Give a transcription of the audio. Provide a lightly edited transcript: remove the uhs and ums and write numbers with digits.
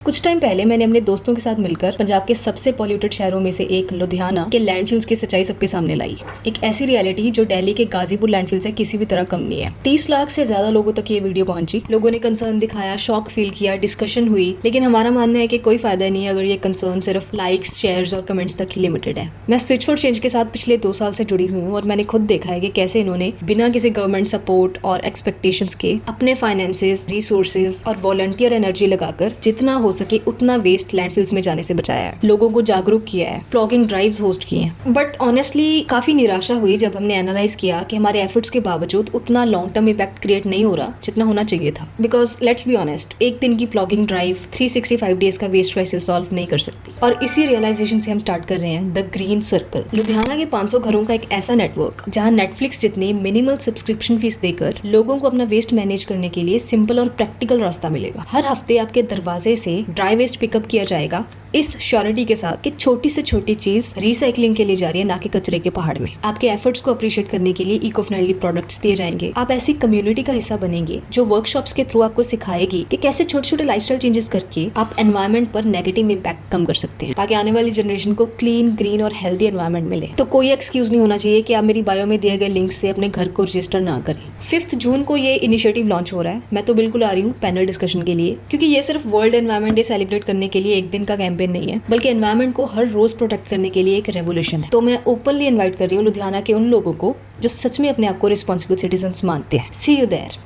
कुछ टाइम पहले मैंने अपने दोस्तों के साथ मिलकर पंजाब के सबसे पॉल्यूटेड शहरों में से एक लुधियाना के लैंडफिल्स की सच्चाई सबके सामने लाई। एक ऐसी रियलिटी जो दिल्ली के गाजीपुर लैंडफिल से किसी भी तरह कम नहीं है। 30 लाख से ज्यादा लोगों तक ये वीडियो पहुंची। लोगों ने कंसर्न दिखाया, शॉक फील किया, डिस्कशन हुई, लेकिन हमारा मानना है कि कोई फायदा नहीं है अगर ये कंसर्न सिर्फ लाइक्स, शेयर्स और कमेंट्स तक ही लिमिटेड है। मैं स्विच फॉर चेंज के साथ पिछले 2 साल से जुड़ी हुई हूँ और मैंने खुद देखा है कि कैसे इन्होंने बिना किसी गवर्नमेंट सपोर्ट और एक्सपेक्टेशंस के अपने फाइनेंसेस, रिसोर्सेज और वॉलंटियर एनर्जी लगाकर जितना हो सके उतना वेस्ट लैंडफिल्स में जाने से बचाया है, लोगों को जागरूक किया है, प्लॉगिंग ड्राइव्स होस्ट किए हैं। बट ऑनेस्टली काफी निराशा हुई जब हमने एनालाइज किया कि हमारे एफर्ट्स के बावजूद उतना लॉन्ग टर्म इम्पैक्ट क्रिएट नहीं हो रहा जितना होना चाहिए था। बिकॉज लेट्स बी ऑनेस्ट, एक दिन की प्लॉगिंग ड्राइव 365 डेज का वेस्ट क्राइसिस सॉल्व नहीं कर सकती। और इसी रियलाइजेशन से हम स्टार्ट कर रहे हैं द ग्रीन सर्कल। लुधियाना के 500 घरों का एक ऐसा नेटवर्क जहां नेटफ्लिक्स जितनी मिनिमल सब्सक्रिप्शन फीस देकर लोगों को अपना वेस्ट मैनेज करने के लिए सिंपल और प्रैक्टिकल रास्ता मिलेगा। हर हफ्ते आपके दरवाजे से ड्राई वेस्ट पिकअप किया जाएगा, इस श्योरिटी के साथ कि छोटी से छोटी चीज रिसाइकलिंग के लिए जा रही है, ना कि कचरे के पहाड़ में। आपके एफर्ट्स को अप्रिशिएट करने के लिए इको फ्रेंडली प्रोडक्ट्स दिए जाएंगे। आप ऐसी कम्युनिटी का हिस्सा बनेंगे जो वर्कशॉप्स के थ्रू आपको सिखाएगी कि कैसे छोटे छोटे लाइफस्टाइल चेंजेस करके आप एनवायरनमेंट पर नेगेटिव इम्पैक्ट कम कर सकते हैं, ताकि आने वाली जनरेशन को क्लीन, ग्रीन और हेल्दी एनवायरनमेंट मिले। तो कोई एक्सक्यूज नहीं होना चाहिए कि आप मेरी बायो में दिए गए लिंक से अपने घर को रजिस्टर ना करें। 5 जून को ये इनिशिएटिव लॉन्च हो रहा है। मैं तो बिल्कुल आ रही हूँ पैनल डिस्कशन के लिए, क्योंकि ये सिर्फ वर्ल्ड एनवायरनमेंट डे सेलिब्रेट करने के लिए एक दिन का कैंपेन नहीं है, बल्कि एनवायरनमेंट को हर रोज प्रोटेक्ट करने के लिए एक रेवोल्यूशन है। तो मैं ओपनली इनवाइट कर रही हूँ लुधियाना के उन लोगों को जो सच में अपने आप को रिस्पॉन्सिबल सिटीजन्स मानते हैं। सी यू देयर।